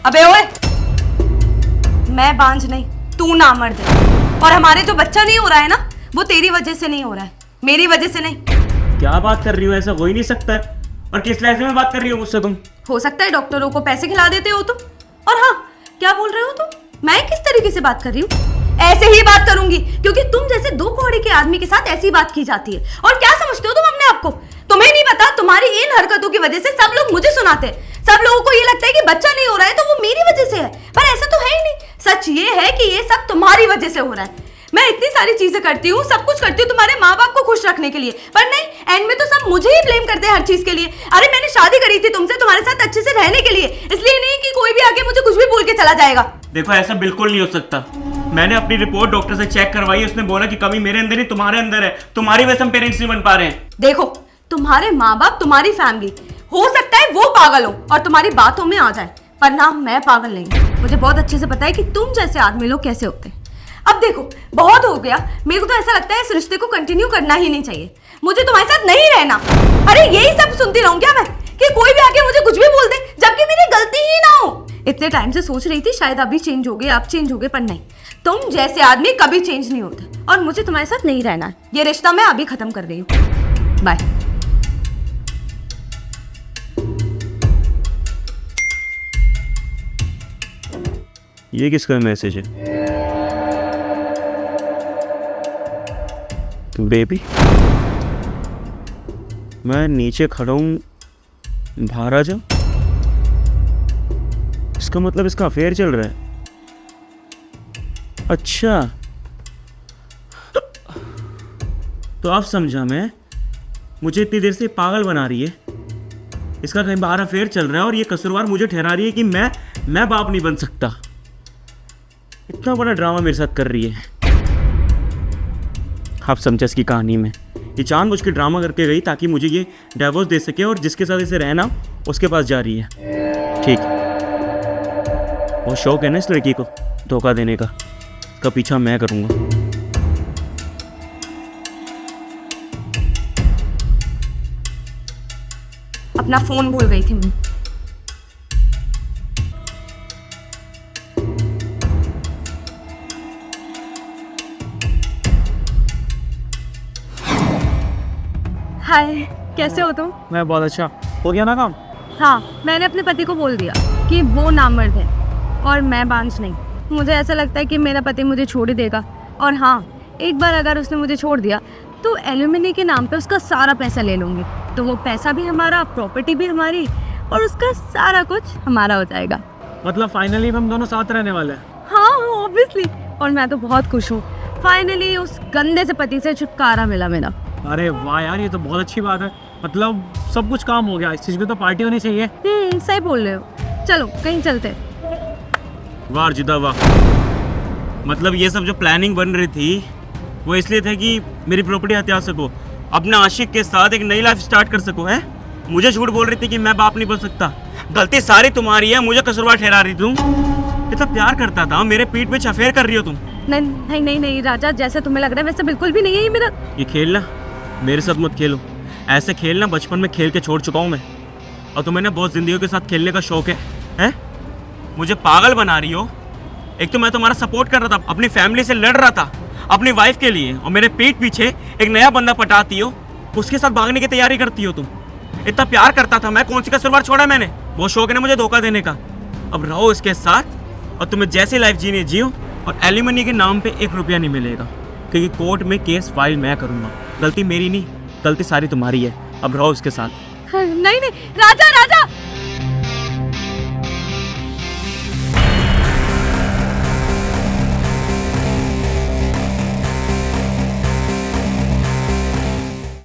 अबे ओए, मैं बांझ नहीं, तू नामर्द है। और हमारे जो बच्चा नहीं हो रहा है ना, वो तेरी वजह से नहीं हो रहा है, मेरी वजह से नहीं। क्या बात कर रही हो? ऐसा हो ही नहीं सकता है। और किस लहजे में बात कर रही हो मुझसे तुम? हो सकता है डॉक्टरों को पैसे खिला देते हो तुम। और हाँ, क्या बोल रहे हो तुम? मैं किस तरीके से बात कर रही हूँ? ऐसे ही बात करूंगी, क्योंकि तुम जैसे दो कौड़े के आदमी के साथ ऐसी बात की जाती है। और क्या समझते हो तुम अपने आप को? तुम्हें नहीं पता, तुम्हारी इन हरकतों की वजह से सब लोग मुझे सुनाते हैं। सब लोगों को ये लगता है कि बच्चा नहीं हो रहा है तो वो मेरी वजह से है, पर ऐसा तो है ही नहीं। सच ये है कि ये सब तुम्हारी वजह से हो रहा है। मैं इतनी सारी चीजें करती हूँ, सब कुछ करती हूँ तुम्हारे माँ बाप को खुश रखने के लिए, पर नहीं, एंड में तो सब मुझे ही ब्लेम करते हैं हर चीज के लिए। अरे मैंने शादी करी थी तुमसे तुम्हारे साथ अच्छे से रहने के लिए, इसलिए नहीं कि कोई भी आके मुझे कुछ भी बोल के चला जाएगा। देखो, ऐसा बिल्कुल नहीं हो सकता। मैंने अपनी रिपोर्ट डॉक्टर से चेक करवाई, उसने बोला कि कमी मेरे अंदर नहीं तुम्हारे अंदर है। तुम्हारी वजह से हम पेरेंट्स नहीं बन पा रहे हैं। देखो, तुम्हारे माँ बाप, तुम्हारी फैमिली, हो सकता है वो पागल हो और तुम्हारी बातों में आ जाए, पर ना, मैं पागल नहीं हूँ। मुझे बहुत अच्छे से पता है कि तुम जैसे आदमी लोग कैसे होते हैं। अब देखो, बहुत हो गया। मेरे को तो ऐसा लगता है इस रिश्ते को कंटिन्यू करना ही नहीं चाहिए। मुझे तुम्हारे साथ नहीं रहना। अरे यही सब सुनती रहूं क्या मैं, कि कोई भी आके मुझे कुछ भी बोल दे, जबकि मेरी गलती ही ना हो। इतने टाइम से सोच रही थी शायद अभी चेंज हो गए, आप चेंज हो गए, पर नहीं, तुम जैसे आदमी कभी चेंज नहीं होते। और मुझे तुम्हारे साथ नहीं रहना है। ये रिश्ता मैं अभी खत्म कर रही हूँ। बाय। ये किसका मैसेज है? बेबी, मैं नीचे खड़ा हूँ, बाहर आ जा। इसका मतलब इसका अफेयर चल रहा है। अच्छा, तो अब समझा मैं। मुझे इतनी देर से पागल बना रही है। इसका कहीं बाहर अफेयर चल रहा है और ये कसूरवार मुझे ठहरा रही है कि मैं बाप नहीं बन सकता। इतना बड़ा ड्रामा मेरे साथ कर रही है। आप समझा इसकी कहानी में, ये जानबूझ के ड्रामा करके गई ताकि मुझे ये डिवोर्स दे सके, और जिसके साथ इसे रहना उसके पास जा रही है। ठीक है, वो शौक है ना इस लड़की को धोखा देने का, इसका पीछा मैं करूँगा। अपना फोन भूल गई थी मैं। हाय, कैसे हो तुम? मैं बहुत अच्छा। हो गया ना काम? हाँ, मैंने अपने पति को बोल दिया कि वो नामर्द है और मैं बांझ नहीं। मुझे ऐसा लगता है कि मेरा पति मुझे छोड़ ही देगा। और हाँ, एक बार अगर उसने मुझे छोड़ दिया तो एल्यूमिनी के नाम पे उसका सारा पैसा ले लूँगी। तो वो पैसा भी हमारा, प्रॉपर्टी भी हमारी, और उसका सारा कुछ हमारा हो जाएगा। मतलब फाइनली हम दोनों साथ रहने वाले हैं? हाँ, ऑब्वियसली। और मैं तो बहुत खुश हूँ, फाइनली उस गंदे से पति से छुटकारा मिला मेरा। अरे वाह यार, ये तो बहुत अच्छी बात है। मतलब सब कुछ काम हो गया। इस चीज़ की तो पार्टी होनी चाहिए। सही बोल रहे हो। चलो कहीं चलते। वाह जिदा वाह। मतलब ये सब जो प्लानिंग बन रही थी वो इसलिए था कि मेरी प्रॉपर्टी हत्या सको, अपने आशिक के साथ एक नई लाइफ स्टार्ट कर सको। है, मुझे झूठ बोल रही थी कि मैं बाप नहीं बन सकता। गलती सारी तुम्हारी है, मुझे कसूरवार ठहरा रही तुम। इतना प्यार करता था, मेरे पीठ पे अफेयर कर रही हो तुम। नहीं नहीं नहीं नहीं राजा, जैसे तुम्हें लग रहा है वैसे बिल्कुल भी नहीं है ये मेरा। ये खेलना मेरे साथ मत खेलो। ऐसे खेलना बचपन में खेल के छोड़ चुका हूँ मैं, और तुम्हें ना बहुत जिंदगियों के साथ खेलने का शौक है? मुझे पागल बना रही हो। एक तो मैं तुम्हारा सपोर्ट कर रहा था, अपनी फैमिली से लड़ रहा था अपनी वाइफ के लिए, और मेरे पीठ पीछे एक नया बंदा पटाती हो, उसके साथ भागने की तैयारी करती हो तुम। इतना प्यार करता था मैं, कौन सी कसूरवार छोड़ा मैंने? वो शौक है ना मुझे धोखा देने का। अब रहो इसके साथ और तुम्हें जैसी लाइफ जीने जियो, और एलिमनी के नाम पे 1 रुपया नहीं मिलेगा, क्योंकि कोर्ट में केस फाइल मैं करूँगा। गलती मेरी नहीं, गलती सारी तुम्हारी है। अब रहो इसके साथ। नहीं नहीं राजा, राजा